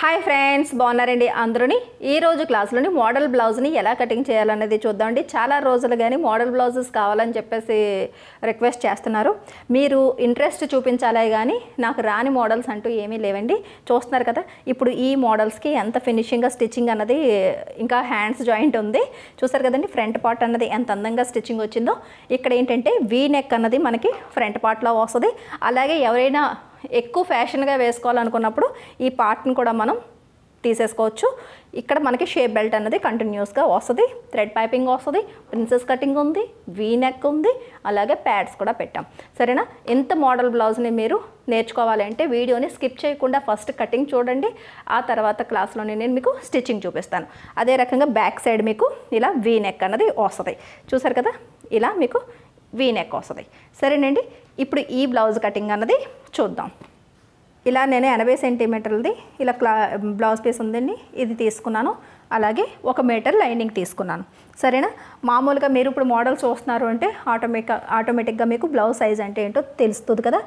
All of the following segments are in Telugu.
హాయ్ ఫ్రెండ్స్, బాగున్నారండి అందరూని. ఈ రోజు క్లాస్లోని మోడల్ బ్లౌజ్ని ఎలా కటింగ్ చేయాలనేది చూద్దామండి. చాలా రోజులు కానీ మోడల్ బ్లౌజెస్ కావాలని చెప్పేసి రిక్వెస్ట్ చేస్తున్నారు. మీరు ఇంట్రెస్ట్ చూపించాలే కానీ నాకు రాని మోడల్స్ అంటూ ఏమీ లేవండి. చూస్తున్నారు కదా, ఇప్పుడు ఈ మోడల్స్కి ఎంత ఫినిషింగ్గా స్టిచ్చింగ్ అన్నది, ఇంకా హ్యాండ్స్ జాయింట్ ఉంది చూసారు కదండి. ఫ్రంట్ పార్ట్ అన్నది ఎంత అందంగా స్టిచ్చింగ్ వచ్చిందో. ఇక్కడ ఏంటంటే వీ నెక్ అన్నది మనకి ఫ్రంట్ పార్ట్లో వస్తుంది. అలాగే ఎవరైనా ఎక్కువ ఫ్యాషన్గా వేసుకోవాలనుకున్నప్పుడు ఈ పార్ట్ని కూడా మనం తీసేసుకోవచ్చు. ఇక్కడ మనకి షేప్ బెల్ట్ అన్నది కంటిన్యూస్గా వస్తుంది, థ్రెడ్ పైపింగ్ వస్తుంది, ప్రిన్సెస్ కటింగ్ ఉంది, వీ నెక్ ఉంది, అలాగే ప్యాడ్స్ కూడా పెట్టాం. సరేనా? ఇంత మోడల్ బ్లౌజ్ని మీరు నేర్చుకోవాలి అంటే వీడియోని స్కిప్ చేయకుండా ఫస్ట్ కటింగ్ చూడండి. ఆ తర్వాత క్లాస్లోనే నేను మీకు స్టిచ్చింగ్ చూపిస్తాను. అదే రకంగా బ్యాక్ సైడ్ మీకు ఇలా వీ నెక్ అన్నది వస్తుంది. చూసారు కదా, ఇలా మీకు వీ నెక్ వస్తుంది. సరేనండి, ఇప్పుడు ఈ బ్లౌజ్ కటింగ్ అన్నది చూద్దాం. ఇలా నేను 80 సెంటీమీటర్లది ఇలా బ్లౌజ్ పీస్ ఉందండి, ఇది తీసుకున్నాను. అలాగే 1 మీటర్ లైనింగ్ తీసుకున్నాను. సరేనా? మామూలుగా మీరు ఇప్పుడు మోడల్ చూస్తున్నారు అంటే ఆటోమేటిక్గా మీకు బ్లౌజ్ సైజ్ అంటే ఏంటో తెలుస్తుంది కదా.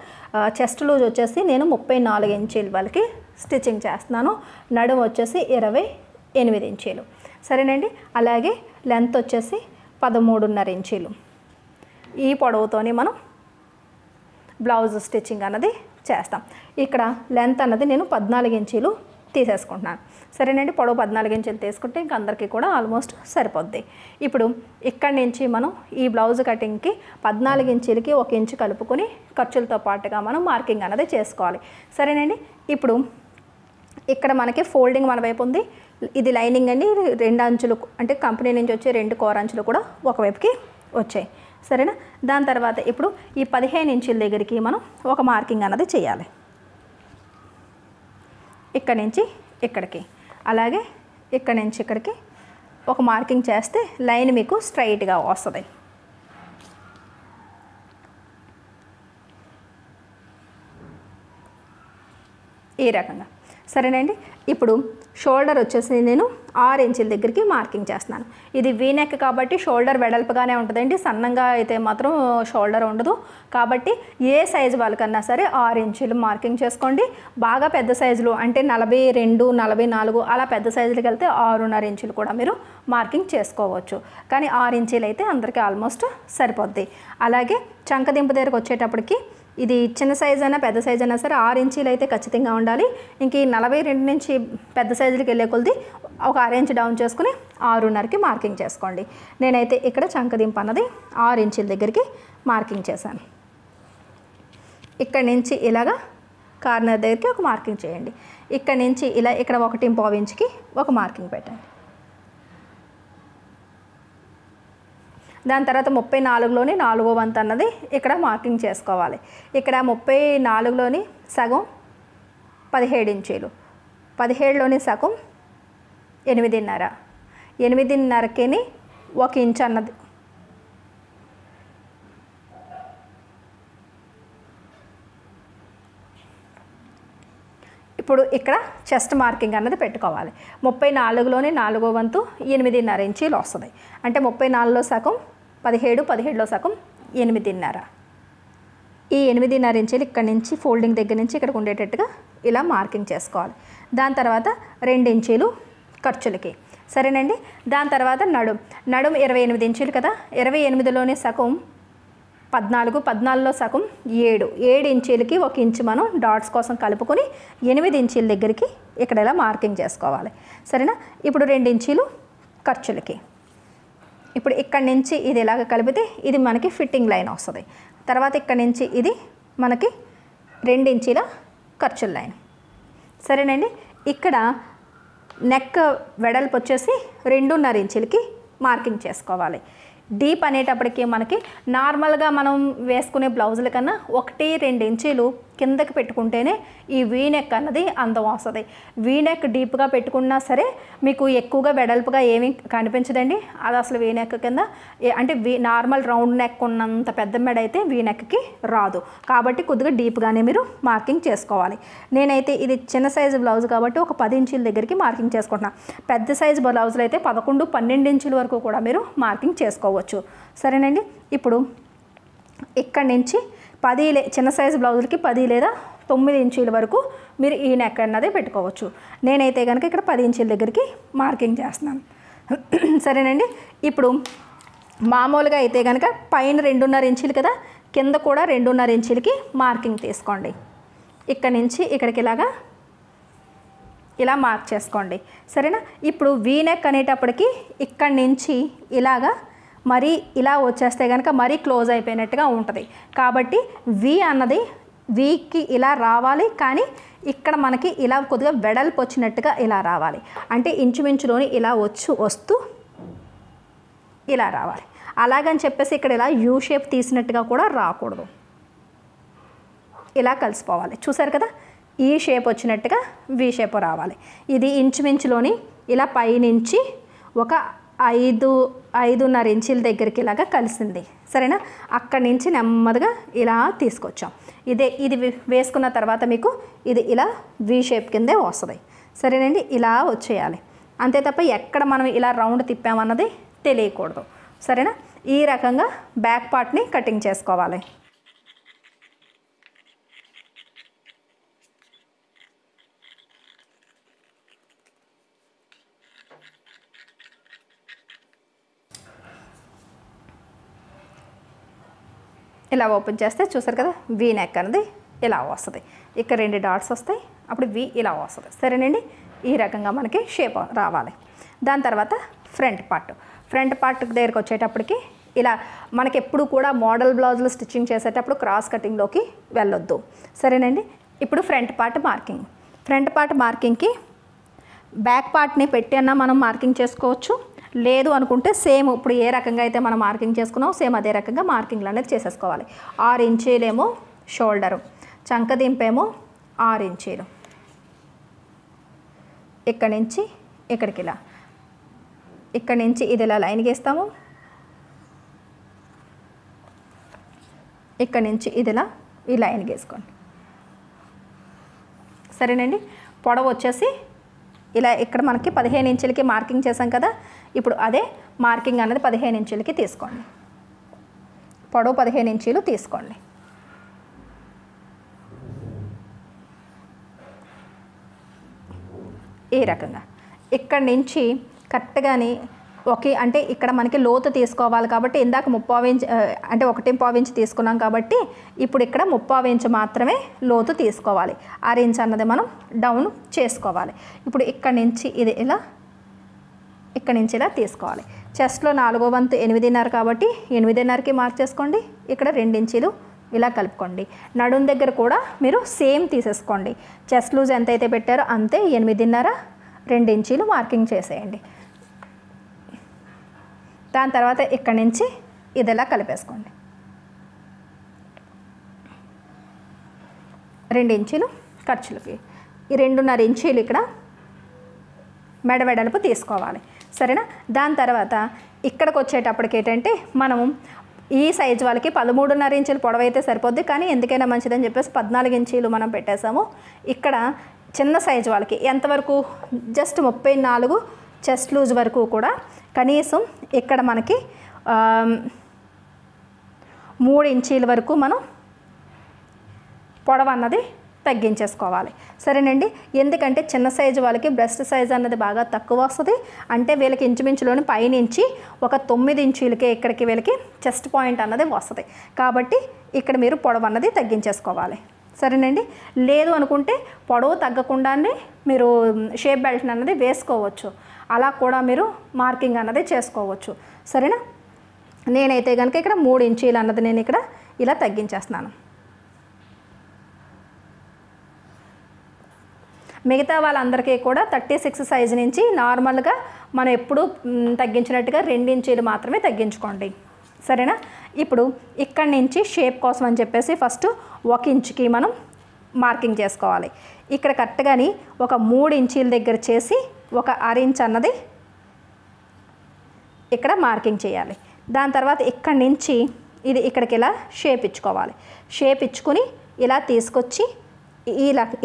చెస్ట్ లూజ్ వచ్చేసి నేను 34 ఇంచీల వరకు స్టిచ్చింగ్ చేస్తున్నాను. నడుము వచ్చేసి 28 ఇంచీలు. సరేనండి. అలాగే లెంత్ వచ్చేసి 13.5 ఇంచీలు. ఈ పొడవుతోని మనం బ్లౌజ్ స్టిచ్చింగ్ అన్నది చేస్తాం. ఇక్కడ లెంత్ అన్నది నేను 14 ఇంచీలు తీసేసుకుంటున్నాను. సరేనండి. పొడవు 14 ఇంచీలు తీసుకుంటే ఇంక అందరికీ కూడా ఆల్మోస్ట్ సరిపోద్ది. ఇప్పుడు ఇక్కడి నుంచి మనం ఈ బ్లౌజ్ కటింగ్కి 14 ఇంచీలకి 1 ఇంచు కలుపుకొని ఖర్చులతో పాటుగా మనం మార్కింగ్ అన్నది చేసుకోవాలి. సరేనండి. ఇప్పుడు ఇక్కడ మనకి ఫోల్డింగ్ మన వైపు ఉంది. ఇది లైనింగ్ అండి. 2 అంచులు అంటే కంపెనీ నుంచి వచ్చే 2 కోర్ అంచులు కూడా ఒకవైపుకి వచ్చాయి. సరేనా? దాని తర్వాత ఇప్పుడు ఈ 15 ఇంచుల దగ్గరికి మనం ఒక మార్కింగ్ అన్నది చేయాలి. ఇక్కడి నుంచి ఇక్కడికి, అలాగే ఇక్కడి నుంచి ఇక్కడికి ఒక మార్కింగ్ చేస్తే లైన్ మీకు స్ట్రైట్గా వస్తుంది. ఈ రకంగా. సరేనండి. ఇప్పుడు షోల్డర్ వచ్చేసి నేను 6 ఇంచుల దగ్గరికి మార్కింగ్ చేస్తున్నాను. ఇది వీ నెక్ కాబట్టి షోల్డర్ వెడల్పుగానే ఉంటుందండి. సన్నంగా అయితే మాత్రం షోల్డర్ ఉండదు. కాబట్టి ఏ సైజు వాళ్ళకన్నా సరే 6 ఇంచులు మార్కింగ్ చేసుకోండి. బాగా పెద్ద సైజులు అంటే 42, 44 అలా పెద్ద సైజులకి వెళ్తే 6.5 ఇంచులు కూడా మీరు మార్కింగ్ చేసుకోవచ్చు. కానీ 6 ఇంచులు అయితే అందరికీ ఆల్మోస్ట్ సరిపోద్ది. అలాగే చంకదింపు దగ్గరకు వచ్చేటప్పటికి ఇది చిన్న సైజ్ అయినా పెద్ద సైజ్ అయినా సరే 6 ఇంచీలు అయితే ఖచ్చితంగా ఉండాలి. ఇంక 42 నుంచి పెద్ద సైజులకి వెళ్ళే కొలది ఒక 6 ఇంచు డౌన్ చేసుకుని 6.5కి మార్కింగ్ చేసుకోండి. నేనైతే ఇక్కడ చంకదింపు అన్నది 6 ఇంచుల దగ్గరికి మార్కింగ్ చేశాను. ఇక్కడి నుంచి ఇలాగా కార్నర్ దగ్గరికి ఒక మార్కింగ్ చేయండి. ఇక్కడి నుంచి ఇలా ఇక్కడ 1.5 ఇంచుకి ఒక మార్కింగ్ పెట్టండి. దాని తర్వాత 34లోని 4వ వంతు అన్నది ఇక్కడ మార్కింగ్ చేసుకోవాలి. ఇక్కడ 34లోని సగం 17 ఇంచీలు, 17లోని సగం 8.5, 8.5కి 1 ఇంచు అన్నది. ఇప్పుడు ఇక్కడ చెస్ట్ మార్కింగ్ అన్నది పెట్టుకోవాలి. 34లోని 4వ వంతు 8.5 ఇంచీలు వస్తుంది. అంటే 34లో సగం 17, 17లో సగం 8.5. ఈ 8.5 ఇంచీలు ఇక్కడి నుంచి ఫోల్డింగ్ దగ్గర నుంచి ఇక్కడికి ఉండేటట్టుగా ఇలా మార్కింగ్ చేసుకోవాలి. దాని తర్వాత 2 ఇంచీలు ఖర్చులకి. సరేనండి. దాని తర్వాత నడుం 28 ఇంచీలు కదా. 28లోని సగం 14, 14లో సగం 7, 7 ఇంచీలకి 1 ఇంచు మనం డాట్స్ కోసం కలుపుకొని 8 ఇంచీల దగ్గరికి ఇక్కడ ఇలా మార్కింగ్ చేసుకోవాలి. సరేనా? ఇప్పుడు 2 ఇంచీలు ఖర్చులకి. ఇప్పుడు ఇక్కడి నుంచి ఇది ఇలాగ కలిపితే ఇది మనకి ఫిట్టింగ్ లైన్ వస్తుంది. తర్వాత ఇక్కడి నుంచి ఇది మనకి 2 ఇంచీల ఖర్చుల లైన్. సరేనండి. ఇక్కడ నెక్ వెడల్పు వచ్చేసి 2.5 ఇంచులకి మార్కింగ్ చేసుకోవాలి. డీప్ అనేటప్పటికీ మనకి నార్మల్గా మనం వేసుకునే బ్లౌజుల కన్నా 1-2 ఇంచీలు కిందకి పెట్టుకుంటేనే ఈ వీ నెక్ అన్నది అందం వస్తుంది. వీ నెక్ డీప్గా పెట్టుకున్నా సరే మీకు ఎక్కువగా వెడల్పుగా ఏమీ కనిపించదండి. అది అసలు వీ నెక్ కింద అంటే నార్మల్ రౌండ్ నెక్ ఉన్నంత పెద్ద మెడ అయితే వీ నెక్కి రాదు. కాబట్టి కొద్దిగా డీప్గానే మీరు మార్కింగ్ చేసుకోవాలి. నేనైతే ఇది చిన్న సైజు బ్లౌజ్ కాబట్టి ఒక 10 ఇంచుల దగ్గరికి మార్కింగ్ చేసుకుంటున్నాను. పెద్ద సైజు బ్లౌజులు అయితే 11, 12 ఇంచుల వరకు కూడా మీరు మార్కింగ్ చేసుకోవచ్చు. సరేనండి. ఇప్పుడు ఇక్కడి నుంచి 10 చిన్న సైజు బ్లౌజులకి 10 లేదా 9 ఇంచీల వరకు మీరు ఈ నెక్ అన్నది పెట్టుకోవచ్చు. నేనైతే కనుక ఇక్కడ 10 ఇంచీల దగ్గరికి మార్కింగ్ చేస్తున్నాను. సరేనండి. ఇప్పుడు మామూలుగా అయితే కనుక పైన 2.5 ఇంచీలు కదా, కింద కూడా 2.5 ఇంచీలకి మార్కింగ్ తీసుకోండి. ఇక్కడ నుంచి ఇక్కడికి ఇలా మార్క్ చేసుకోండి. సరేనా. ఇప్పుడు వీ నెక్ అనేటప్పటికి ఇక్కడి నుంచి ఇలాగా మరీ ఇలా వచ్చేస్తే కనుక మరీ క్లోజ్ అయిపోయినట్టుగా ఉంటుంది. కాబట్టి వీ అన్నది వీకి ఇలా రావాలి, కానీ ఇక్కడ మనకి ఇలా కొద్దిగా వెడల్పు వచ్చినట్టుగా ఇలా రావాలి. అంటే ఇంచుమించులోని ఇలా వస్తూ ఇలా రావాలి. అలాగని చెప్పేసి ఇక్కడ ఇలా యూ షేప్ తీసినట్టుగా కూడా రాకూడదు. ఇలా కలిసిపోవాలి. చూసారు కదా, ఈ షేప్ వచ్చినట్టుగా వి షేప్ రావాలి. ఇది ఇంచుమించులోని ఇలా పైనుంచి ఒక 5.5 ఇంచీల దగ్గరికి ఇలాగా కలిసింది. సరేనా. అక్కడి నుంచి నెమ్మదిగా ఇలా తీసుకొచ్చాం. ఇది వేసుకున్న తర్వాత మీకు ఇది ఇలా వి షేప్ కిందే వస్తుంది. సరేనండి. ఇలా వచ్చేయాలి అంతే తప్ప ఎక్కడ మనం ఇలా రౌండ్ తిప్పామన్నది తెలియకూడదు. సరేనా. ఈ రకంగా బ్యాక్ పార్ట్ని కటింగ్ చేసుకోవాలి. ఇలా ఓపెన్ చేస్తే చూసారు కదా, వీ నెక్ అనేది ఇలా వస్తుంది. ఇక్కడ 2 డాట్స్ వస్తాయి, అప్పుడు వీ ఇలా వస్తుంది. సరేనండి. ఈ రకంగా మనకి షేప్ రావాలి. దాని తర్వాత ఫ్రంట్ పార్ట్ దగ్గరికి వచ్చేటప్పటికి ఇలా మనకి ఎప్పుడు కూడా మోడల్ బ్లౌజులు స్టిచ్చింగ్ చేసేటప్పుడు క్రాస్ కటింగ్లోకి వెళ్ళొద్దు. సరేనండి. ఇప్పుడు ఫ్రంట్ పార్ట్ మార్కింగ్కి బ్యాక్ పార్ట్ని పెట్టి అన్నా మనం మార్కింగ్ చేసుకోవచ్చు. లేదు అనుకుంటే సేమ్ ఇప్పుడు ఏ రకంగా అయితే మనం మార్కింగ్ చేసుకున్నామో సేమ్ అదే రకంగా మార్కింగ్లు అనేది చేసేసుకోవాలి. 6 ఇంచీలేమో షోల్డరు, చంకదింపేమో 6 ఇంచీలు. ఇక్కడి నుంచి ఇక్కడికి ఇలా, ఇక్కడి నుంచి ఇది ఇలా లైన్ గీస్తాము. ఇక్కడి నుంచి ఇది ఇలా ఈ లైన్ గీసుకోండి. సరేనండి. పొడవు వచ్చేసి ఇలా ఇక్కడ మనకి 15 ఇంచులకి మార్కింగ్ చేసాం కదా, ఇప్పుడు అదే మార్కింగ్ అనేది 15 ఇంచులకి తీసుకోండి. పొడవు 15 ఇంచీలు తీసుకోండి. ఈ రకంగా ఇక్కడి నుంచి కరెక్ట్గాని అంటే ఇక్కడ మనకి లోతు తీసుకోవాలి కాబట్టి ఇందాక 3/4 ఇంచ్ అంటే 1/4 ఇంచ్ తీసుకున్నాం కాబట్టి ఇప్పుడు ఇక్కడ 3/4 ఇంచ్ మాత్రమే లోతు తీసుకోవాలి. 6 ఇంచ్ అన్నది మనం డౌన్ చేసుకోవాలి. ఇప్పుడు ఇక్కడి నుంచి ఇది ఇలా, ఇక్కడి నుంచి ఇలా తీసుకోవాలి. చెస్ట్లో 4వ వంతు 8.5 కాబట్టి 8.5కి మార్క్ చేసుకోండి. ఇక్కడ 2 ఇంచీలు ఇలా కలుపుకోండి. నడుం దగ్గర కూడా మీరు సేమ్ తీసేసుకోండి. చెస్ట్ లూజ్ ఎంతైతే పెట్టారో అంతే 8.5, 2 ఇంచీలు మార్కింగ్ చేసేయండి. దాని తర్వాత ఇక్కడి నుంచి ఇదిలా కలిపేసుకోండి. 2 ఇంచీలు ఖర్చులకి, ఈ 2.5 ఇంచీలు ఇక్కడ మెడవెడల్పు తీసుకోవాలి. సరేనా. దాని తర్వాత ఇక్కడికి వచ్చేటప్పటికి ఏంటంటే మనము ఈ సైజు వాళ్ళకి 13.5 ఇంచులు పొడవైతే సరిపోద్ది, కానీ ఎందుకైనా మంచిదని చెప్పేసి 14 ఇంచీలు మనం పెట్టేసాము. ఇక్కడ చిన్న సైజు వాళ్ళకి ఎంతవరకు జస్ట్ 34 చెస్ట్ లూజ్ వరకు కూడా కనీసం ఇక్కడ మనకి 3 ఇంచీల వరకు మనం పొడవు అన్నది తగ్గించేసుకోవాలి. సరేనండి. ఎందుకంటే చిన్న సైజు వాళ్ళకి బ్రెస్ట్ సైజ్ అన్నది బాగా తక్కువ వస్తుంది. అంటే వీళ్ళకి ఇంచుమించులోని పైనుంచి ఒక 9 ఇంచీలకే ఇక్కడికి వీళ్ళకి చెస్ట్ పాయింట్ అన్నది వస్తుంది. కాబట్టి ఇక్కడ మీరు పొడవు అన్నది తగ్గించేసుకోవాలి. సరేనండి. లేదు అనుకుంటే పొడవు తగ్గకుండానే మీరు షేప్ బెల్ట్ అన్నది వేసుకోవచ్చు. అలా కూడా మీరు మార్కింగ్ అన్నది చేసుకోవచ్చు. సరేనా. నేనైతే కనుక ఇక్కడ 3 ఇంచీలు అన్నది నేను ఇక్కడ ఇలా తగ్గించేస్తున్నాను. మిగతా వాళ్ళందరికీ కూడా 36 సైజు నుంచి నార్మల్గా మనం ఎప్పుడు తగ్గించినట్టుగా 2 ఇంచీలు మాత్రమే తగ్గించుకోండి. సరేనా. ఇప్పుడు ఇక్కడి నుంచి షేప్ కోసం అని చెప్పేసి ఫస్ట్ 1 ఇంచుకి మనం మార్కింగ్ చేసుకోవాలి. ఇక్కడ కరెక్ట్గాని ఒక 3 ఇంచీల దగ్గర చేసి ఒక 1/2 ఇంచ్ అన్నది ఇక్కడ మార్కింగ్ చేయాలి. దాని తర్వాత ఇక్కడి నుంచి ఇది ఇక్కడికి ఇలా షేప్ ఇచ్చుకోవాలి. షేప్ ఇచ్చుకొని ఇలా తీసుకొచ్చి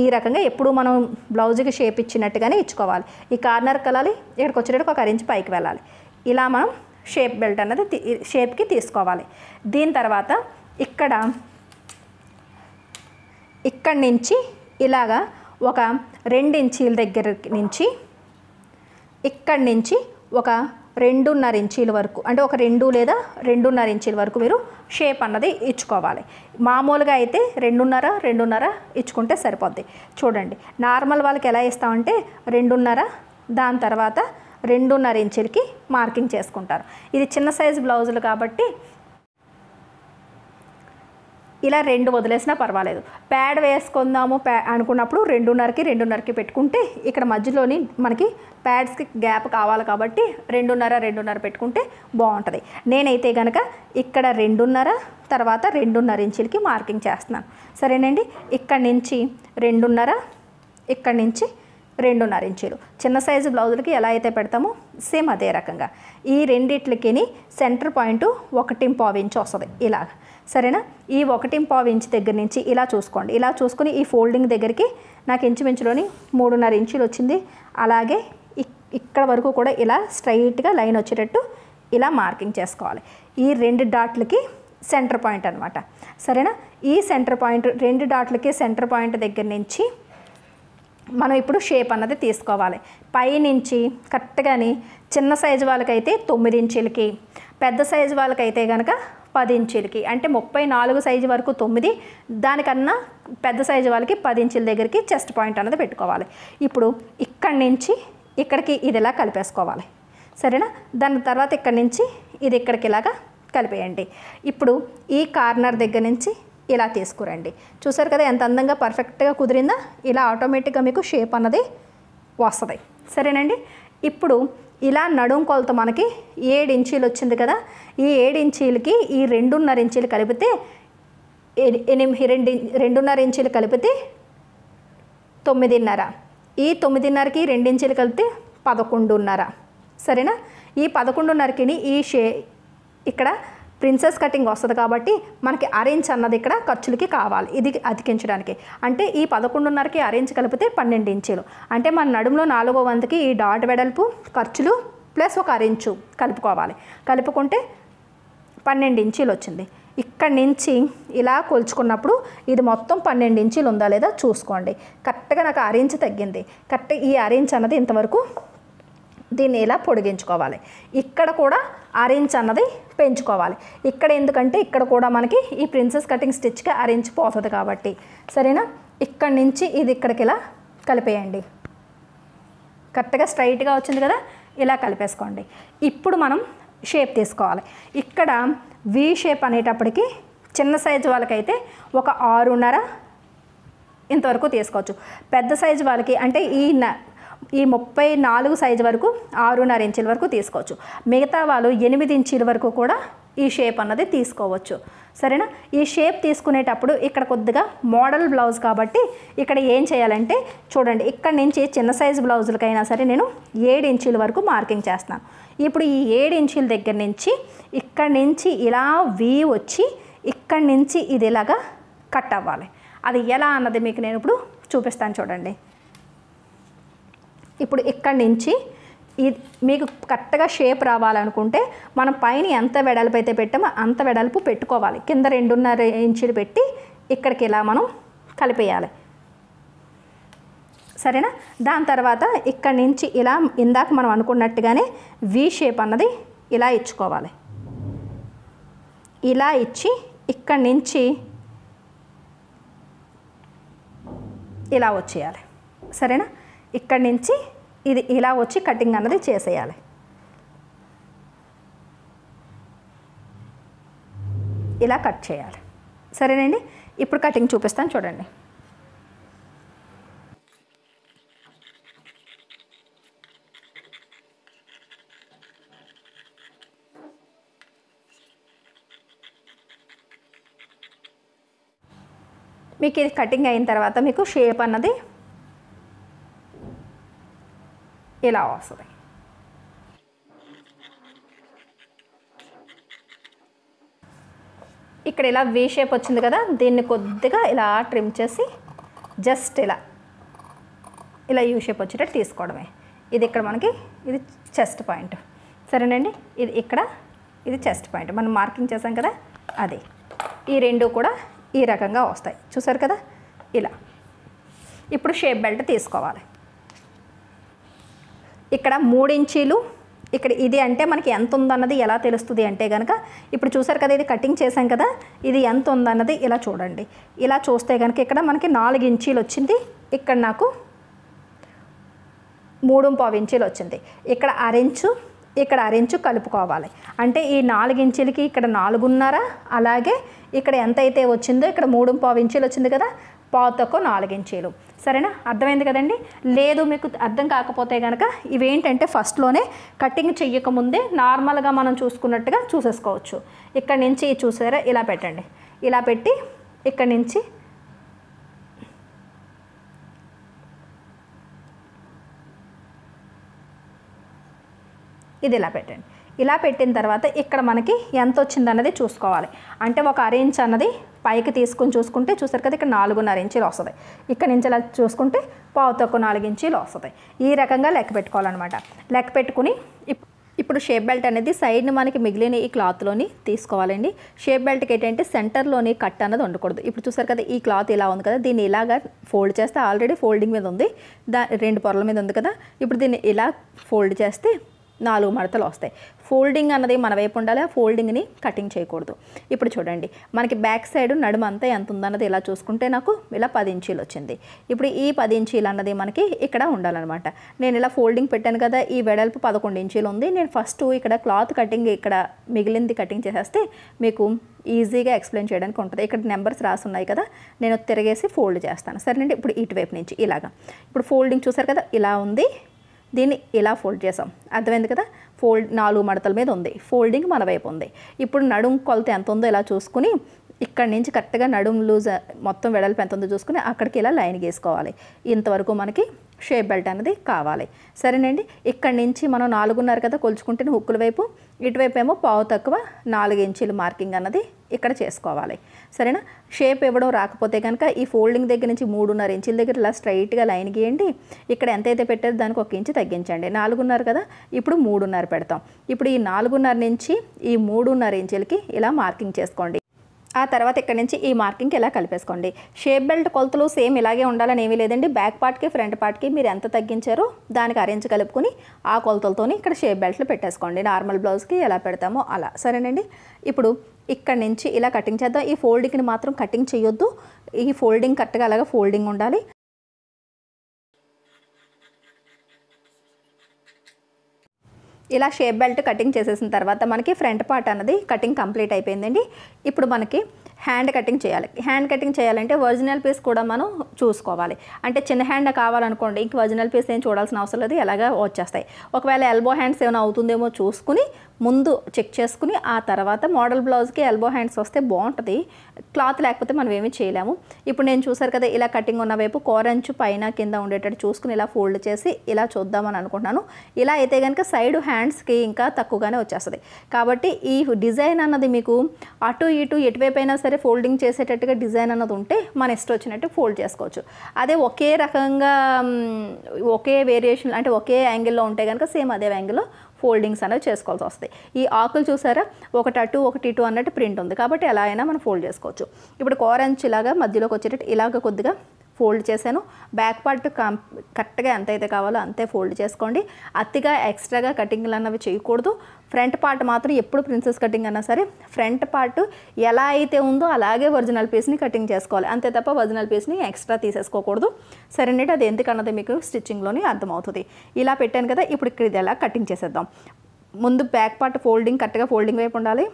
ఈ రకంగా ఎప్పుడు మనం బ్లౌజ్కి షేప్ ఇచ్చినట్టుగానే ఇచ్చుకోవాలి. ఈ కార్నర్కి వెళ్ళాలి, ఇక్కడికి వచ్చేటప్పుడు ఒక 1 ఇంచ్ పైకి వెళ్ళాలి. ఇలా మనం షేప్ బెల్ట్ అన్నది షేప్కి తీసుకోవాలి. దీని తర్వాత ఇక్కడ ఇక్కడి నుంచి ఇలాగా ఒక 2 ఇంచీల దగ్గర నుంచి ఇక్కడి నుంచి ఒక 2.5 ఇంచీల వరకు, అంటే ఒక 2 లేదా 2.5 ఇంచీల వరకు మీరు షేప్ అన్నది ఇచ్చుకోవాలి. మామూలుగా అయితే 2.5 ఇచ్చుకుంటే సరిపోద్ది. చూడండి, నార్మల్ వాళ్ళకి ఎలా ఇస్తామంటే 2.5, దాని తర్వాత 2.5 ఇంచులకి మార్కింగ్ చేసుకుంటారు. ఇది చిన్న సైజు బ్లౌజులు కాబట్టి ఇలా 2 వదిలేసినా పర్వాలేదు. ప్యాడ్ వేసుకుందాము అనుకున్నప్పుడు 2.5కి పెట్టుకుంటే ఇక్కడ మధ్యలోని మనకి ప్యాడ్స్కి గ్యాప్ కావాలి కాబట్టి 2.5 పెట్టుకుంటే బాగుంటుంది. నేనైతే కనుక ఇక్కడ 2.5 తర్వాత 2.5 ఇంచులకి మార్కింగ్ చేస్తున్నాను. సరేనండి, ఇక్కడి నుంచి 2.5, ఇక్కడి నుంచి 2.5 ఇంచులు. చిన్న సైజు బ్లౌజులకి ఎలా అయితే పెడతామో సేమ్ అదే రకంగా ఈ రెండిట్లకి సెంటర్ పాయింట్ 1.5 ఇంచు వస్తుంది ఇలాగ. సరేనా, ఈ 1.5 ఇంచు దగ్గర నుంచి ఇలా చూసుకోండి. ఇలా చూసుకుని ఈ ఫోల్డింగ్ దగ్గరికి నాకు ఇంచుమించులోని 3.5 ఇంచులు వచ్చింది. అలాగే ఇక్కడ వరకు కూడా ఇలా స్ట్రైట్గా లైన్ వచ్చేటట్టు ఇలా మార్కింగ్ చేసుకోవాలి. ఈ 2 డాట్లకి సెంటర్ పాయింట్ అనమాట. సరేనా, ఈ సెంటర్ పాయింట్ 2 డాట్లకి సెంటర్ పాయింట్ దగ్గర నుంచి మనం ఇప్పుడు షేప్ అన్నది తీసుకోవాలి. పైనుంచి కరెక్ట్గాని చిన్న సైజు వాళ్ళకైతే 9 ఇంచులకి, పెద్ద సైజు వాళ్ళకైతే కనుక 10 ఇంచులకి, అంటే 34 సైజు వరకు 9, దానికన్నా పెద్ద సైజు వాళ్ళకి 10 ఇంచుల దగ్గరికి చెస్ట్ పాయింట్ అన్నది పెట్టుకోవాలి. ఇప్పుడు ఇక్కడి నుంచి ఇక్కడికి ఇది ఇలా కలిపేసుకోవాలి. సరేనా, దాని తర్వాత ఇక్కడి నుంచి ఇది ఇక్కడికి ఇలాగా కలిపేయండి. ఇప్పుడు ఈ కార్నర్ దగ్గర నుంచి ఇలా తీసుకురండి. చూసారు కదా ఎంత అందంగా పర్ఫెక్ట్గా కుదిరిందా? ఇలా ఆటోమేటిక్గా మీకు షేప్ అన్నది వస్తుంది. సరేనండి, ఇప్పుడు ఇలా నడుం కొలత మనకి 7 ఇంచీలు వచ్చింది కదా. ఈ 7 ఇంచీలకి ఈ 2.5 ఇంచీలు కలిపితే 2.5 ఇంచీలు కలిపితే 9.5. ఈ 9.5కి 2 ఇంచీలు కలిపితే 11.5. సరేనా, ఈ 11.5కి ఈ ఇక్కడ ప్రిన్సెస్ కటింగ్ వస్తుంది కాబట్టి మనకి అరేంజ్ అన్నది ఇక్కడ ఖర్చులకి కావాలి ఇది అతికించడానికి. అంటే ఈ 11.5కి అరేంజ్ కలిపితే 12 ఇంచీలు, అంటే మన నడుములో 4వ వంతుకి ఈ డాట్ వెడల్పు ఖర్చులు ప్లస్ ఒక అరేంజు కలుపుకోవాలి. కలుపుకుంటే 12 ఇంచీలు వచ్చింది. ఇక్కడి నుంచి ఇలా కొలుచుకున్నప్పుడు ఇది మొత్తం 12 ఇంచీలు ఉందా లేదా చూసుకోండి. కరెక్ట్గా నాకు అరేంజ్ తగ్గింది. కరెక్ట్గా ఈ అరేంజ్ అన్నది ఇంతవరకు దీన్ని ఇలా పొడిగించుకోవాలి. ఇక్కడ కూడా అరేంజ్ అన్నది పెంచుకోవాలి. ఇక్కడ ఎందుకంటే ఇక్కడ కూడా మనకి ఈ ప్రిన్సెస్ కటింగ్ స్టిచ్కి అరేంజ్ పోతుంది కాబట్టి. సరేనా, ఇక్కడి నుంచి ఇది ఇక్కడికి ఇలా కలిపేయండి. కరెక్ట్గా స్ట్రైట్గా వచ్చింది కదా, ఇలా కలిపేసుకోండి. ఇప్పుడు మనం షేప్ తీసుకోవాలి. ఇక్కడ వి షేప్ అనేటప్పటికి చిన్న సైజు వాళ్ళకైతే ఒక 6.5 ఇంతవరకు తీసుకోవచ్చు. పెద్ద సైజు వాళ్ళకి అంటే ఈ 34 సైజు వరకు 6.5 ఇంచుల వరకు తీసుకోవచ్చు. మిగతా వాళ్ళు 8 ఇంచుల వరకు కూడా ఈ షేప్ అన్నది తీసుకోవచ్చు. సరేనా, ఈ షేప్ తీసుకునేటప్పుడు ఇక్కడ కొద్దిగా మోడల్ బ్లౌజ్ కాబట్టి ఇక్కడ ఏం చేయాలంటే చూడండి, ఇక్కడ నుంచి చిన్న సైజు బ్లౌజులకైనా సరే నేను 7 ఇంచుల వరకు మార్కింగ్ చేస్తున్నాను. ఇప్పుడు ఈ 7 ఇంచుల దగ్గర నుంచి ఇక్కడి నుంచి ఇలా వి వచ్చి ఇక్కడి నుంచి ఇది ఇలాగా కట్ అవ్వాలి. అది ఎలా అన్నది మీకు నేను ఇప్పుడు చూపిస్తాను చూడండి. ఇప్పుడు ఇక్కడి నుంచి మీకు కరెక్ట్గా షేప్ రావాలనుకుంటే మనం పైన ఎంత వెడల్పు అయితే పెట్టామో అంత వెడల్పు పెట్టుకోవాలి. కింద 2.5 ఇంచులు పెట్టి ఇక్కడికి ఇలా మనం కలిపేయాలి. సరేనా, దాని తర్వాత ఇక్కడి నుంచి ఇలా ఇందాక మనం అనుకున్నట్టుగానే వి షేప్ అన్నది ఇలా ఇచ్చుకోవాలి. ఇలా ఇచ్చి ఇక్కడి నుంచి ఇలా వచ్చేయాలి. సరేనా, ఇక్కడి నుంచి ఇది ఇలా వచ్చి కటింగ్ అన్నది చేసేయాలి. ఇలా కట్ చేయాలి. సరేనండి, ఇప్పుడు కటింగ్ చూపిస్తాను చూడండి. మీకు ఇది కటింగ్ అయిన తర్వాత మీకు షేప్ అన్నది ఇలా వస్తుంది. ఇక్కడ ఇలా వి షేప్ వచ్చింది కదా, దీన్ని కొద్దిగా ఇలా ట్రిమ్ చేసి జస్ట్ ఇలా యూ షేప్ వచ్చేటట్టు తీసుకోవడమే. ఇది ఇక్కడ మనకి ఇది చెస్ట్ పాయింట్. సరేనండి, ఇది ఇక్కడ ఇది చెస్ట్ పాయింట్ మనం మార్కింగ్ చేసాం కదా, అది ఈ రెండు కూడా ఈ రకంగా వస్తాయి. చూసారు కదా, ఇలా. ఇప్పుడు షేప్ బెల్ట్ తీసుకోవాలి. ఇక్కడ 3 ఇంచీలు, ఇక్కడ ఇది అంటే మనకి ఎంత ఉందన్నది ఎలా తెలుస్తుంది అంటే కనుక ఇప్పుడు చూసారు కదా, ఇది కటింగ్ చేసాం కదా, ఇది ఎంత ఉందన్నది ఇలా చూడండి. ఇలా చూస్తే కనుక ఇక్కడ మనకి 4 ఇంచీలు వచ్చింది, ఇక్కడ నాకు 3.25 ఇంచీలు వచ్చింది. ఇక్కడ అరెంచు, ఇక్కడ అరెంచు కలుపుకోవాలి. అంటే ఈ 4 ఇంచీలకి ఇక్కడ 4.5, అలాగే ఇక్కడ ఎంత అయితే వచ్చిందో ఇక్కడ 3.25 ఇంచీలు వచ్చింది కదా, పావు తక్కువ 4 ఇంచీలు. సరేనా, అర్థమైంది కదండి. లేదు మీకు అర్థం కాకపోతే కనుక ఇవేంటంటే ఫస్ట్లోనే కటింగ్ చెయ్యకముందే నార్మల్గా మనం చూసుకున్నట్టుగా చూసేసుకోవచ్చు. ఇక్కడ నుంచి చూసారా, ఇలా పెట్టండి. ఇలా పెట్టి ఇక్కడ నుంచి ఇది ఇలా పెట్టండి. ఇలా పెట్టిన తర్వాత ఇక్కడ మనకి ఎంత వచ్చిందన్నది చూసుకోవాలి. అంటే 1 ఇంచ్ అన్నది పైకి తీసుకుని చూసుకుంటే చూసారు కదా, ఇక్కడ 4.5 ఇంచీలు వస్తుంది. ఇక్కడ నుంచి ఇలా చూసుకుంటే పావు తక్కువ 4 ఇంచీలు వస్తుంది. ఈ రకంగా లెక్క పెట్టుకోవాలన్నమాట. లెక్క పెట్టుకుని ఇప్పుడు షేప్ బెల్ట్ అనేది సైడ్ని మనకి మిగిలిన ఈ క్లాత్లోని తీసుకోవాలండి. షేప్ బెల్ట్కి ఏంటంటే సెంటర్లోని కట్ అన్నది ఉండకూడదు. ఇప్పుడు చూసారు కదా, ఈ క్లాత్ ఇలా ఉంది కదా, దీన్ని ఇలాగా ఫోల్డ్ చేస్తే ఆల్రెడీ ఫోల్డింగ్ మీద ఉంది, 2 పొరల మీద ఉంది కదా, ఇప్పుడు దీన్ని ఇలా ఫోల్డ్ చేస్తే 4 మడతలు వస్తాయి. ఫోల్డింగ్ అన్నది మన వైపు ఉండాలి, ఆ ఫోల్డింగ్ని కటింగ్ చేయకూడదు. ఇప్పుడు చూడండి, మనకి బ్యాక్ సైడ్ నడుము అంతా ఎంత ఉందన్నది ఇలా చూసుకుంటే నాకు ఇలా 10 ఇంచీలు వచ్చింది. ఇప్పుడు ఈ 10 ఇంచీలు అన్నది మనకి ఇక్కడ ఉండాలన్నమాట. నేను ఇలా ఫోల్డింగ్ పెట్టాను కదా, ఈ వెడల్పు 11 ఇంచీలు ఉంది. నేను ఫస్ట్ ఇక్కడ క్లాత్ కటింగ్ ఇక్కడ మిగిలింది కటింగ్ చేసేస్తే మీకు ఈజీగా ఎక్స్ప్లెయిన్ చేయడానికి ఉంటుంది. ఇక్కడ నెంబర్స్ రాసి ఉన్నాయి కదా, నేను తిరిగేసి ఫోల్డ్ చేస్తాను. సరేనండి, ఇప్పుడు ఇటువైపు నుంచి ఇలాగా. ఇప్పుడు ఫోల్డింగ్ చూసారు కదా, ఇలా ఉంది, దీన్ని ఇలా ఫోల్డ్ చేసాం. అర్థమైంది కదా, 4 మడతల మీద ఉంది, ఫోల్డింగ్ మన వైపు ఉంది. ఇప్పుడు నడుము కొలత ఎంత ఉందో ఇలా చూసుకుని ఇక్కడి నుంచి కరెక్ట్గా నడుము లూజ్ మొత్తం వెడల్పు ఎంత ఉందో చూసుకుని అక్కడికి ఇలా లైన్ గీసుకోవాలి. ఇంతవరకు మనకి షేప్ బెల్ట్ అనేది కావాలి. సరేనండి, ఇక్కడి నుంచి మనం 4.5 కదా కొలుచుకుంటే హుక్కుల వైపు, ఇటువైపు ఏమో పావు తక్కువ 4 ఇంచీలు మార్కింగ్ అన్నది ఇక్కడ చేసుకోవాలి. సరేనా, షేప్ ఇవ్వడం రాకపోతే కనుక ఈ ఫోల్డింగ్ దగ్గర నుంచి 3.5 ఇంచీల దగ్గర ఇలా స్ట్రైట్గా లైన్ గీయండి. ఇక్కడ ఎంతైతే పెట్టారో దానికి 1 ఇంచు తగ్గించండి. 4.5 కదా, ఇప్పుడు 3.5 పెడతాం. ఇప్పుడు ఈ 4.5 నుంచి ఈ 3.5 ఇంచీలకి ఇలా మార్కింగ్ చేసుకోండి. ఆ తర్వాత ఇక్కడ నుంచి ఈ మార్కింగ్కి ఇలా కలిపేసుకోండి. షేప్ బెల్ట్ కొలతలు సేమ్ ఇలాగే ఉండాలని ఏమీ లేదండి. బ్యాక్ పార్ట్కి ఫ్రంట్ పార్ట్కి మీరు ఎంత తగ్గించారో దానికి అరేంజ్ కలుపుకొని ఆ కొలతలతోని ఇక్కడ షేప్ బెల్ట్లు పెట్టేసుకోండి. నార్మల్ బ్లౌజ్కి ఎలా పెడతామో అలా. సరేనండి, ఇప్పుడు ఇక్కడ నుంచి ఇలా కటింగ్ చేద్దాం. ఈ ఫోల్డింగ్ని మాత్రం కటింగ్ చేయొద్దు, ఈ ఫోల్డింగ్ కరెక్ట్గా అలాగా ఫోల్డింగ్ ఉండాలి. ఇలా షేప్ బెల్ట్ కటింగ్ చేసేసిన తర్వాత మనకి ఫ్రంట్ పార్ట్ అన్నది కటింగ్ కంప్లీట్ అయిపోయిందండి. ఇప్పుడు మనకి హ్యాండ్ కటింగ్ చేయాలి. హ్యాండ్ కటింగ్ చేయాలంటే ఒరిజినల్ పీస్ కూడా మనం చూసుకోవాలి. అంటే చిన్న హ్యాండ్ కావాలనుకోండి, ఇంక ఒరిజినల్ పీస్ ఏం చూడాల్సిన అవసరం లేదు, ఎలాగా వచ్చేస్తాయి. ఒకవేళ ఎల్బో హ్యాండ్స్ ఏమైనా అవుతుందేమో చూసుకుని ముందు చెక్ చేసుకుని ఆ తర్వాత మోడల్ బ్లౌజ్కి ఎల్బో హ్యాండ్స్ వస్తే బాగుంటుంది. క్లాత్ లేకపోతే మనం ఏమీ చేయలేము. ఇప్పుడు నేను చూసారు కదా, ఇలా కటింగ్ ఉన్న వైపు కోరంచు పైన కింద ఉండేటట్టు చూసుకుని ఇలా ఫోల్డ్ చేసి ఇలా చూద్దామని అనుకుంటున్నాను. ఇలా అయితే కనుక సైడ్ హ్యాండ్స్కి ఇంకా తక్కువగానే వచ్చేస్తుంది. కాబట్టి ఈ డిజైన్ అన్నది మీకు అటు ఇటు ఎటువైపు అయినా సరే ఫోల్డింగ్ చేసేటట్టుగా డిజైన్ అన్నది ఉంటే మన ఇష్టం వచ్చినట్టు ఫోల్డ్ చేసుకోవచ్చు. అదే ఒకే రకంగా ఒకే వేరియేషన్ అంటే ఒకే యాంగిల్లో ఉంటే కనుక సేమ్ అదే యాంగిల్లో ఫోల్డింగ్స్ అనేవి చేసుకోవాల్సి వస్తాయి. ఈ ఆకులు చూసారా, ఒకటి అటు ఒకటి ఇటు అన్నట్టు ప్రింట్ ఉంది కాబట్టి ఎలా అయినా మనం ఫోల్డ్ చేసుకోవచ్చు. ఇప్పుడు కోరంచ్ ఇలాగా మధ్యలోకి వచ్చేటట్టు ఇలాగ కొద్దిగా ఫోల్డ్ చేశాను. బ్యాక్ పార్ట్ కరెక్ట్గా ఎంత అయితే కావాలో అంతే ఫోల్డ్ చేసుకోండి. అతిగా ఎక్స్ట్రాగా కటింగ్లు అన్నవి చేయకూడదు. ఫ్రంట్ పార్ట్ మాత్రం ఎప్పుడు ప్రిన్సెస్ కటింగ్ అన్నా సరే ఫ్రంట్ పార్ట్ ఎలా అయితే ఉందో అలాగే ఒరిజినల్ పీస్ని కటింగ్ చేసుకోవాలి, అంతే తప్ప ఒరిజినల్ పీస్ని ఎక్స్ట్రా తీసేసుకోకూడదు. సరేనండి, అది ఎందుకన్నది మీకు స్టిచ్చింగ్లోనే అర్థమవుతుంది. ఇలా పెట్టాను కదా, ఇప్పుడు ఇక్కడ ఇది ఎలా కటింగ్ చేసేద్దాం. ముందు బ్యాక్ పార్ట్ ఫోల్డింగ్ కరెక్ట్గా ఫోల్డింగ్ వైపు ఉండాలి.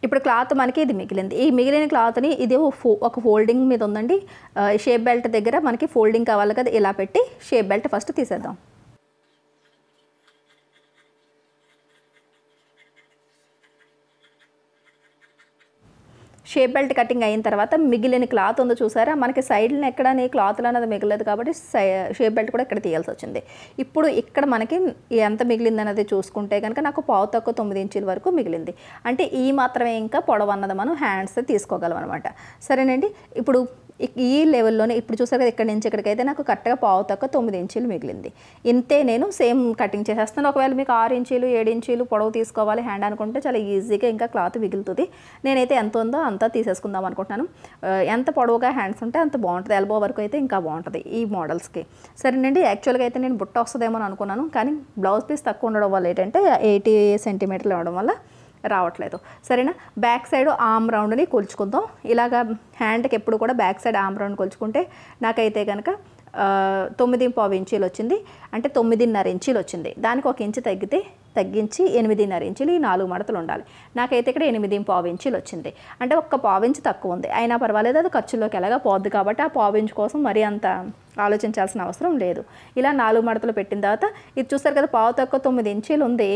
ఇప్పుడు క్లాత్ మనకి ఇది మిగిలింది. ఈ మిగిలిన క్లాత్ని ఇది ఒక ఫోల్డింగ్ మీద ఉందండి. షేప్ బెల్ట్ దగ్గర మనకి ఫోల్డింగ్ కావాలి కదా, ఇలా పెట్టి షేప్ బెల్ట్ ఫస్ట్ తీసేద్దాం. షేప్ బెల్ట్ కటింగ్ అయిన తర్వాత మిగిలిన క్లాత్ ఉందో చూసారా, మనకి సైడ్ని ఎక్కడ క్లాత్లు అనేది మిగలేదు కాబట్టి షేప్ బెల్ట్ కూడా ఇక్కడ తీయాల్సి వచ్చింది. ఇప్పుడు ఇక్కడ మనకి ఎంత మిగిలింది అనేది చూసుకుంటే కనుక నాకు పావు తక్కువ 9 ఇంచుల వరకు మిగిలింది. అంటే ఈ మాత్రమే ఇంకా పొడవు అన్నది మనం హ్యాండ్స్ తీసుకోగలం అనమాట. సరేనండి, ఇప్పుడు ఈ లెవెల్లోనే ఇప్పుడు చూసారు కదా, ఇక్కడ నుంచి ఇక్కడికైతే నాకు కరెక్ట్గా పావు తక్కువ 9 ఇంచులు మిగిలింది. ఇంతే నేను సేమ్ కటింగ్ చేసేస్తాను. ఒకవేళ మీకు 6 ఇంచులు 7 ఇంచులు పొడవు తీసుకోవాలి హ్యాండ్ అనుకుంటే చాలా ఈజీగా ఇంకా క్లాత్ మిగులుతుంది. నేనైతే ఎంత ఉందో అంతా తీసేసుకుందాం అనుకుంటున్నాను. ఎంత పొడవుగా హ్యాండ్స్ ఉంటే అంత బాగుంటుంది. ఎల్బో వరకు అయితే ఇంకా బాగుంటుంది ఈ మోడల్స్కి. సరేనండి, యాక్చువల్గా అయితే నేను బుట్ట వస్తుందేమో అనుకున్నాను, కానీ బ్లౌజ్ పీస్ తక్కువ ఉండడం వల్ల ఏంటంటే 80 సెంటీమీటర్లు ఇవ్వడం వల్ల రావట్లేదు. సరేనా, బ్యాక్ సైడ్ ఆర్మ్ రౌండ్ని కొలుచుకుందాం. ఇలాగా హ్యాండ్కి ఎప్పుడు కూడా బ్యాక్ సైడ్ ఆర్మ్ రౌండ్ కొలుచుకుంటే నాకైతే కనుక 9.5 ఇంచీలు వచ్చింది. అంటే 9.5 ఇంచీలు వచ్చింది. దానికి 1 ఇంచు తగ్గించి 8.5 ఇంచులు ఈ 4 మడతలు ఉండాలి. నాకైతే ఇక్కడ 8.5 ఇంచులు వచ్చింది. అంటే ఒక్క పావు ఇంచు తక్కువ ఉంది. అయినా పర్వాలేదు, అది ఖర్చులోకి ఎలాగా పోద్ది కాబట్టి ఆ పావు ఇంచు కోసం మరీ అంత ఆలోచించాల్సిన అవసరం లేదు. ఇలా 4 మడతలు పెట్టిన తర్వాత ఇది చూస్తారు కదా, పావు తక్కువ 9 ఇంచీలు ఉంది.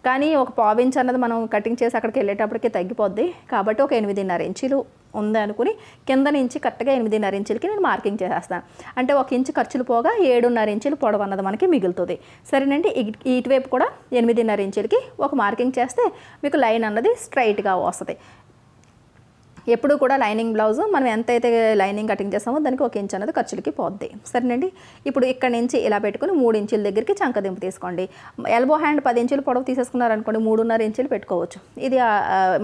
కానీ ఒక పావు ఇంచు అన్నది మనం కటింగ్ చేసి అక్కడికి వెళ్ళేటప్పటికి తగ్గిపోద్ది కాబట్టి ఒక 8.5 ఇంచులు ఉంది అనుకుని కింద నుంచి కరెక్ట్గా 8.5 ఇంచులకి నేను మార్కింగ్ చేసేస్తాను. అంటే 1 ఇంచు ఖర్చులు పోగా 7.5 ఇంచులు పొడవు అన్నది మనకి మిగులుతుంది. సరేనండి, ఇటువైపు కూడా 8.5 ఇంచులకి ఒక మార్కింగ్ చేస్తే మీకు లైన్ అన్నది స్ట్రైట్గా వస్తుంది. ఎప్పుడు కూడా లైనింగ్ బ్లౌజ్ మనం ఎంతైతే లైనింగ్ కటింగ్ చేస్తామో దానికి 1 ఇంచ్ అనేది ఖర్చులకి పోద్ది. సరేనండి, ఇప్పుడు ఇక్కడ నుంచి ఇలా పెట్టుకుని 3 ఇంచుల దగ్గరికి చంకదింపు తీసుకోండి. ఎల్బో హ్యాండ్ 10 ఇంచులు పొడవు తీసేసుకున్నారనుకోండి, 3.5 ఇంచులు పెట్టుకోవచ్చు. ఇది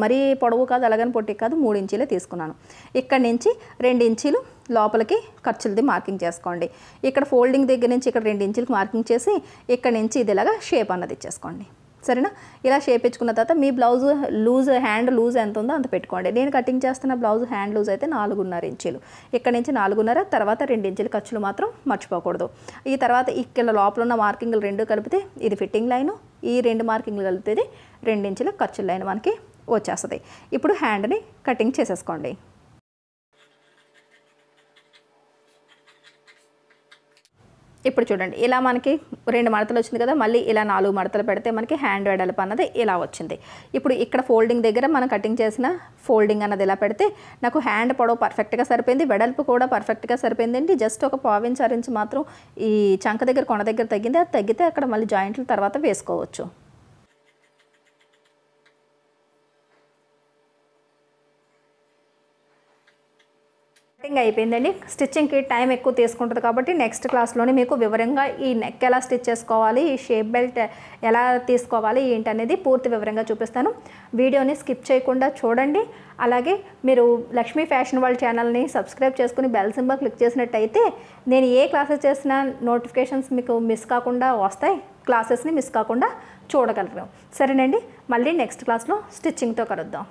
మరీ పొడవు కాదు, అలాగని పొట్టి కాదు, 3 ఇంచులే తీసుకున్నాను. ఇక్కడ నుంచి 2 ఇంచులు లోపలికి ఖర్చులది మార్కింగ్ చేసుకోండి. ఇక్కడ ఫోల్డింగ్ దగ్గర నుంచి ఇక్కడ 2 ఇంచులకి మార్కింగ్ చేసి ఇక్కడ నుంచి ఇది ఇలాగా షేప్ అన్నది ఇచ్చేసుకోండి. సరేనా, ఇలా షేప్ ఇచ్చుకున్న తర్వాత మీ బ్లౌజ్ లూజ్ హ్యాండ్ లూజ్ ఎంత ఉందో అంత పెట్టుకోండి. నేను కటింగ్ చేస్తున్న బ్లౌజ్ హ్యాండ్ లూజ్ అయితే 4.5 ఇంచులు. ఇక్కడ నుంచి 4.5, తర్వాత 2 ఇంచుల ఖర్చులు మాత్రం మర్చిపోకూడదు. ఈ తర్వాత ఇక్కడ లోపల ఉన్న మార్కింగ్లు 2 కలిపితే ఇది ఫిట్టింగ్ లైను, ఈ 2 మార్కింగ్లు కలిపితే 2 ఇంచుల ఖర్చుల లైన్ మనకి వచ్చేస్తుంది. ఇప్పుడు హ్యాండ్ని కటింగ్ చేసేసుకోండి. ఇప్పుడు చూడండి, ఇలా మనకి 2 మడతలు వచ్చింది కదా, మళ్ళీ ఇలా 4 మడతలు పెడితే మనకి హ్యాండ్ వెడల్పు అన్నది ఇలా వచ్చింది. ఇప్పుడు ఇక్కడ ఫోల్డింగ్ దగ్గర మనం కటింగ్ చేసిన ఫోల్డింగ్ అన్నది ఇలా పెడితే నాకు హ్యాండ్ పొడవు పర్ఫెక్ట్గా సరిపోయింది, వెడల్పు కూడా పర్ఫెక్ట్గా సరిపోయిందండి. జస్ట్ ఒక పావు ఇంచ్ 1 ఇంచ్ మాత్రం ఈ చంక దగ్గర కొన దగ్గర తగ్గింది. అది తగ్గితే అక్కడ మళ్ళీ జాయింట్లు తర్వాత వేసుకోవచ్చు. కటింగ్ అయిపోయిందండి. స్టిచ్చింగ్కి టైం ఎక్కువ తీసుకుంటుంది కాబట్టి నెక్స్ట్ క్లాస్లోనే మీకు వివరంగా ఈ నెక్ ఎలా స్టిచ్ చేసుకోవాలి, ఈ షేప్ బెల్ట్ ఎలా తీసుకోవాలి ఏంటి అనేది పూర్తి వివరంగా చూపిస్తాను. వీడియోని స్కిప్ చేయకుండా చూడండి. అలాగే మీరు లక్ష్మీ ఫ్యాషన్ వరల్డ్ ఛానల్ని సబ్స్క్రైబ్ చేసుకుని బెల్ సింబల్ క్లిక్ చేసినట్టయితే నేను ఏ క్లాసెస్ చేసినా నోటిఫికేషన్స్ మీకు మిస్ కాకుండా వస్తాయి. క్లాసెస్ని మిస్ కాకుండా చూడగలరు. సరేనండి, మళ్ళీ నెక్స్ట్ క్లాస్లో స్టిచ్చింగ్తో కలుద్దాం.